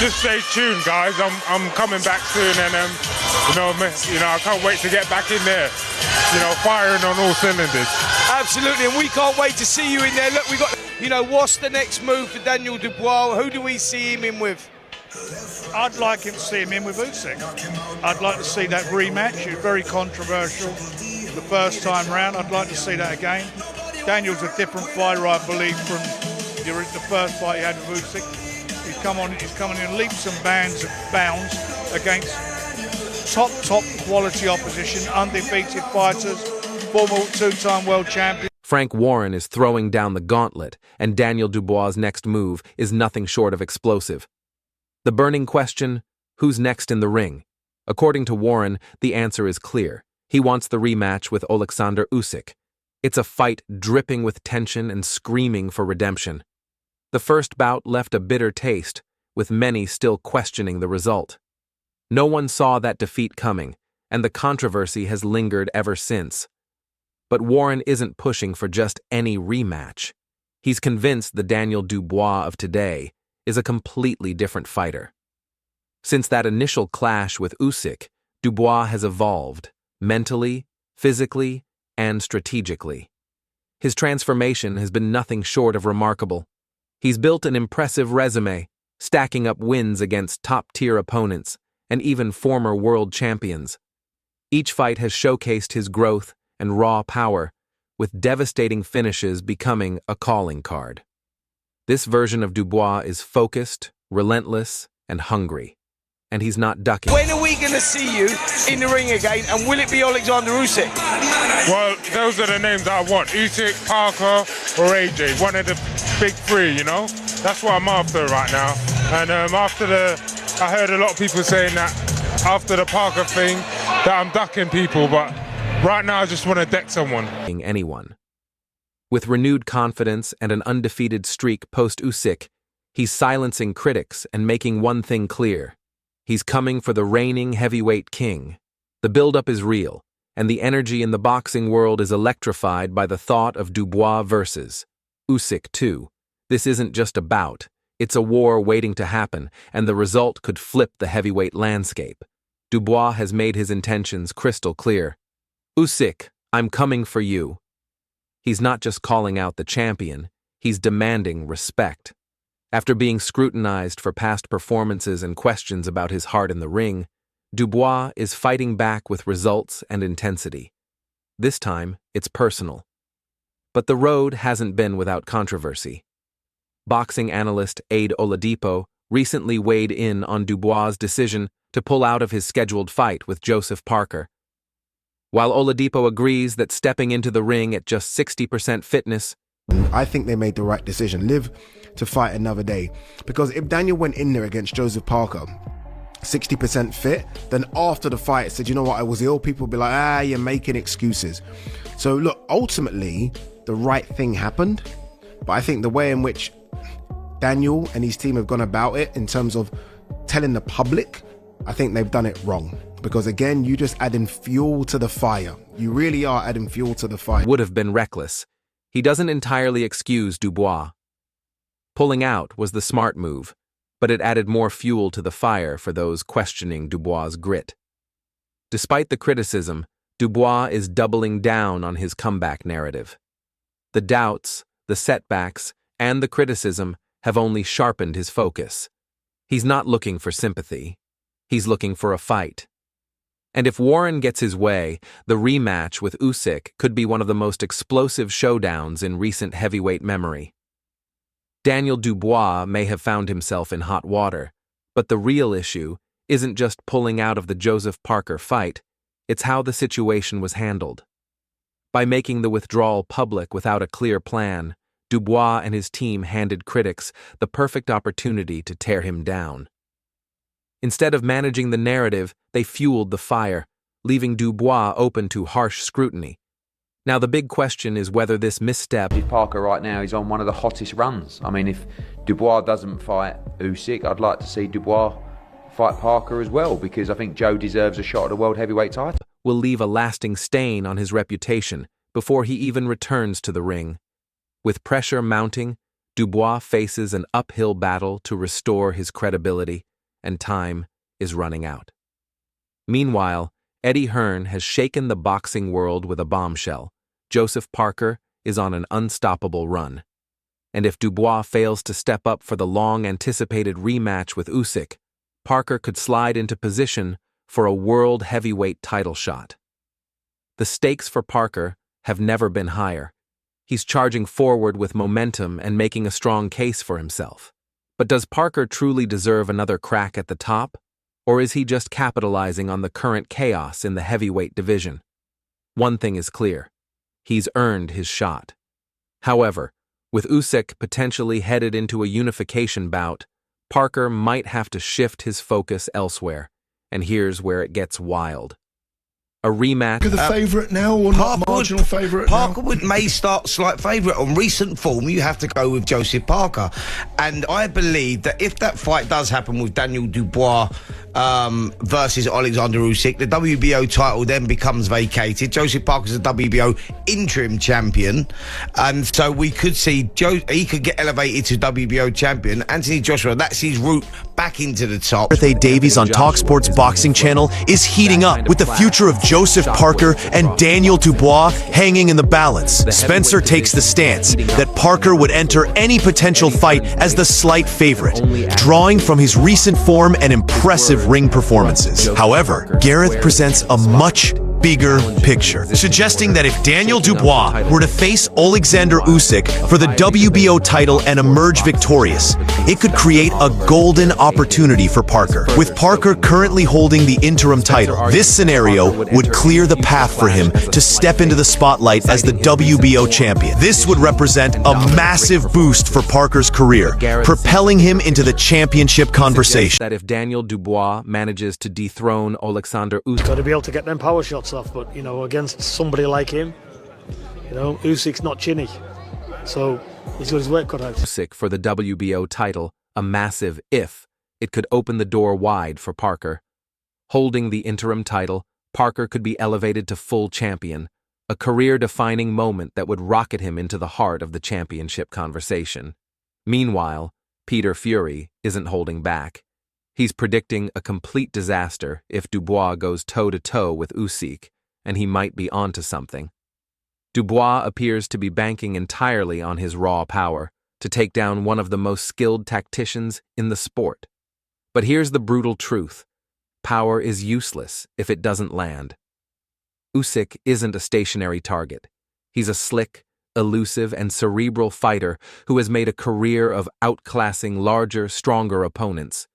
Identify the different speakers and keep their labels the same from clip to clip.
Speaker 1: just stay tuned, guys. I'm coming back soon, and I can't wait to get back in there. Firing on all cylinders.
Speaker 2: Absolutely, and we can't wait to see you in there. Look, we got. What's the next move for Daniel Dubois? Who do we see him in with?
Speaker 3: I'd like him to see him in with Usyk. I'd like to see that rematch. It was very controversial the first time round. I'd like to see that again. Daniel's a different fighter, I believe, from the first fight he had with Usyk. He's coming in leaps and bounds against top quality opposition, undefeated fighters, former two-time world champion.
Speaker 4: Frank Warren is throwing down the gauntlet, and Daniel Dubois' next move is nothing short of explosive. The burning question, who's next in the ring? According to Warren, the answer is clear. He wants the rematch with Oleksandr Usyk. It's a fight dripping with tension and screaming for redemption. The first bout left a bitter taste, with many still questioning the result. No one saw that defeat coming, and the controversy has lingered ever since. But Warren isn't pushing for just any rematch. He's convinced the Daniel Dubois of today is a completely different fighter. Since that initial clash with Usyk, Dubois has evolved, mentally, physically, and strategically. His transformation has been nothing short of remarkable. He's built an impressive resume, stacking up wins against top-tier opponents and even former world champions. Each fight has showcased his growth and raw power, with devastating finishes becoming a calling card. This version of Dubois is focused, relentless, and hungry, and he's not ducking.
Speaker 2: When are we going to see you in the ring again, and will it be Oleksandr Usyk?
Speaker 1: Well, those are the names I want. Usyk, Parker, or AJ. One of the big three, That's what I'm after right now. And I heard a lot of people saying that after the Parker thing, that I'm ducking people, but right now I just want to deck someone.
Speaker 4: Anyone. With renewed confidence and an undefeated streak post-Usyk, he's silencing critics and making one thing clear. He's coming for the reigning heavyweight king. The build-up is real, and the energy in the boxing world is electrified by the thought of Dubois versus Usyk too. This isn't just a bout, it's a war waiting to happen, and the result could flip the heavyweight landscape. Dubois has made his intentions crystal clear. Usyk, I'm coming for you. He's not just calling out the champion, he's demanding respect. After being scrutinized for past performances and questions about his heart in the ring, Dubois is fighting back with results and intensity. This time, it's personal. But the road hasn't been without controversy. Boxing analyst Aid Oladipo recently weighed in on Dubois' decision to pull out of his scheduled fight with Joseph Parker. While Oladipo agrees that stepping into the ring at just 60% fitness,
Speaker 5: I think they made the right decision. Live to fight another day. Because if Daniel went in there against Joseph Parker, 60% fit, then after the fight said, you know what, I was ill, people would be like, you're making excuses. So look, ultimately, the right thing happened. But I think the way in which Daniel and his team have gone about it in terms of telling the public, I think they've done it wrong. Because again, you just adding fuel to the fire. You really are adding fuel to the fire.
Speaker 4: Would have been reckless. He doesn't entirely excuse Dubois. Pulling out was the smart move, but it added more fuel to the fire for those questioning Dubois' grit. Despite the criticism, Dubois is doubling down on his comeback narrative. The doubts, the setbacks, and the criticism have only sharpened his focus. He's not looking for sympathy. He's looking for a fight. And if Warren gets his way, the rematch with Usyk could be one of the most explosive showdowns in recent heavyweight memory. Daniel Dubois may have found himself in hot water, but the real issue isn't just pulling out of the Joseph Parker fight, it's how the situation was handled. By making the withdrawal public without a clear plan, Dubois and his team handed critics the perfect opportunity to tear him down. Instead of managing the narrative, they fueled the fire, leaving Dubois open to harsh scrutiny. Now the big question is whether this misstep...
Speaker 6: Parker right now is on one of the hottest runs. I mean, if Dubois doesn't fight Usyk, I'd like to see Dubois fight Parker as well, because I think Joe deserves a shot at the world heavyweight title.
Speaker 4: ...will leave a lasting stain on his reputation before he even returns to the ring. With pressure mounting, Dubois faces an uphill battle to restore his credibility. and time is running out. Meanwhile, Eddie Hearn has shaken the boxing world with a bombshell. Joseph Parker is on an unstoppable run. And if Dubois fails to step up for the long-anticipated rematch with Usyk, Parker could slide into position for a world heavyweight title shot. The stakes for Parker have never been higher. He's charging forward with momentum and making a strong case for himself. But does Parker truly deserve another crack at the top? Or is he just capitalizing on the current chaos in the heavyweight division? One thing is clear. He's earned his shot. However, with Usyk potentially headed into a unification bout, Parker might have to shift his focus elsewhere. And here's where it gets wild. A rematch.
Speaker 7: The favourite now, or not marginal favourite now?
Speaker 8: Parker may start slight favourite. On recent form, you have to go with Joseph Parker. And I believe that if that fight does happen with Daniel Dubois versus Oleksandr Usyk, the WBO title then becomes vacated. Joseph Parker's a WBO interim champion. And so we could see he could get elevated to WBO champion. Anthony Joshua, that's his route back into the top.
Speaker 9: Birthday Davies on TalkSports Boxing Channel is heating up with the future of Joseph Parker and Daniel Dubois hanging in the balance. Spencer takes the stance that Parker would enter any potential fight as the slight favorite, drawing from his recent form and impressive ring performances. However, Gareth presents a much bigger picture, suggesting that if Daniel Dubois were to face Oleksandr Usyk for the WBO title and emerge victorious, it could create a golden opportunity for Parker. With Parker currently holding the interim title, this scenario would clear the path for him to step into the spotlight as the WBO champion. This would represent a massive boost for Parker's career, propelling him into the championship conversation.
Speaker 4: That if Daniel Dubois manages to dethrone Oleksandr Usyk,
Speaker 10: got to be able to get them power shots off, but against somebody like him, Usyk's not chinny, so he's got his work cut out.
Speaker 4: Usyk for the WBO title, a massive if. It could open the door wide for Parker. Holding the interim title, Parker could be elevated to full champion, a career-defining moment that would rocket him into the heart of the championship conversation. Meanwhile, Peter Fury isn't holding back. He's predicting a complete disaster if Dubois goes toe-to-toe with Usyk, and he might be onto something. Dubois appears to be banking entirely on his raw power to take down one of the most skilled tacticians in the sport. But here's the brutal truth. Power is useless if it doesn't land. Usyk isn't a stationary target. He's a slick, elusive, and cerebral fighter who has made a career of outclassing larger, stronger opponents.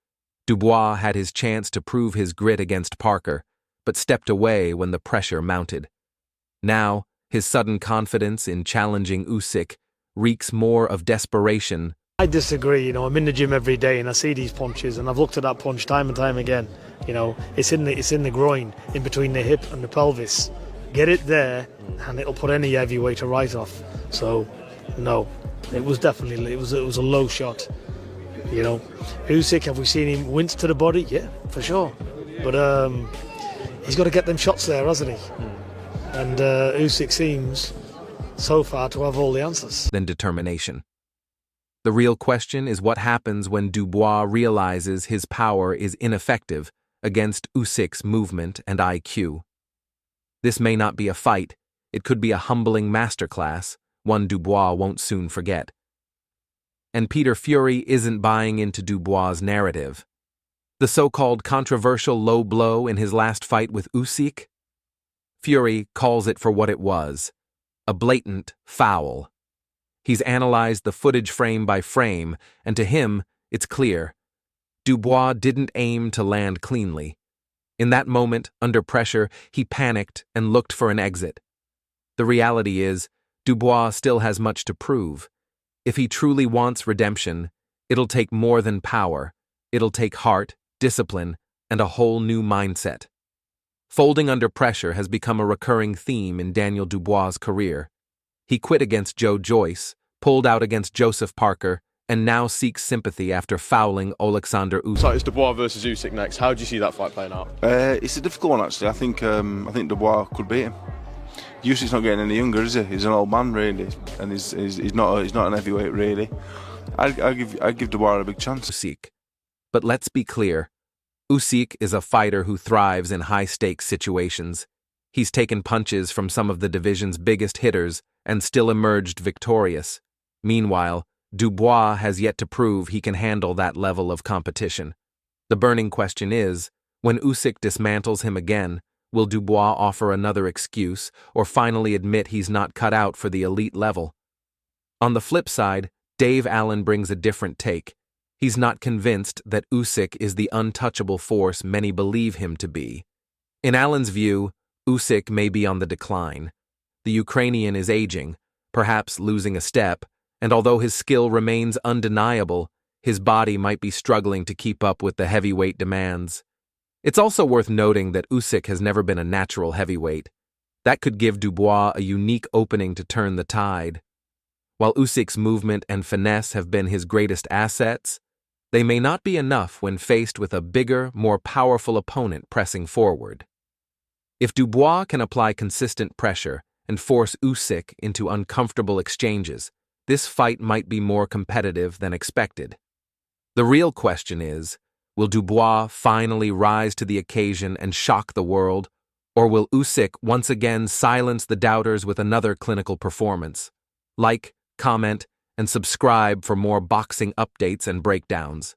Speaker 4: Dubois had his chance to prove his grit against Parker, but stepped away when the pressure mounted. Now, his sudden confidence in challenging Usyk reeks more of desperation.
Speaker 10: I disagree. I'm in the gym every day and I see these punches, and I've looked at that punch time and time again. It's in the groin, in between the hip and the pelvis. Get it there, and it'll put any heavyweight right off. So, no, it was a low shot. Usyk, have we seen him wince to the body? Yeah, for sure. But he's got to get them shots there, hasn't he? And Usyk seems, so far, to have all the answers.
Speaker 4: Than determination. The real question is what happens when Dubois realizes his power is ineffective against Usyk's movement and IQ. This may not be a fight. It could be a humbling masterclass, one Dubois won't soon forget. And Peter Fury isn't buying into Dubois' narrative. The so-called controversial low blow in his last fight with Usyk? Fury calls it for what it was, a blatant foul. He's analyzed the footage frame by frame, and to him, it's clear. Dubois didn't aim to land cleanly. In that moment, under pressure, he panicked and looked for an exit. The reality is, Dubois still has much to prove. If he truly wants redemption, it'll take more than power. It'll take heart, discipline, and a whole new mindset. Folding under pressure has become a recurring theme in Daniel Dubois' career. He quit against Joe Joyce, pulled out against Joseph Parker, and now seeks sympathy after fouling Oleksandr Usyk.
Speaker 11: So it's Dubois versus Usyk next. How do you see that fight playing out?
Speaker 7: It's a difficult one, actually. I think Dubois could beat him. Usyk's not getting any younger, is he? He's an old man, really, and he's not an heavyweight, really. I give Dubois a big chance.
Speaker 4: Usyk. But let's be clear, Usyk is a fighter who thrives in high-stakes situations. He's taken punches from some of the division's biggest hitters and still emerged victorious. Meanwhile, Dubois has yet to prove he can handle that level of competition. The burning question is, when Usyk dismantles him again, will Dubois offer another excuse or finally admit he's not cut out for the elite level? On the flip side, Dave Allen brings a different take. He's not convinced that Usyk is the untouchable force many believe him to be. In Allen's view, Usyk may be on the decline. The Ukrainian is aging, perhaps losing a step, and although his skill remains undeniable, his body might be struggling to keep up with the heavyweight demands. It's also worth noting that Usyk has never been a natural heavyweight. That could give Dubois a unique opening to turn the tide. While Usyk's movement and finesse have been his greatest assets, they may not be enough when faced with a bigger, more powerful opponent pressing forward. If Dubois can apply consistent pressure and force Usyk into uncomfortable exchanges, this fight might be more competitive than expected. The real question is, will Dubois finally rise to the occasion and shock the world, or will Usyk once again silence the doubters with another clinical performance? Like, comment, and subscribe for more boxing updates and breakdowns.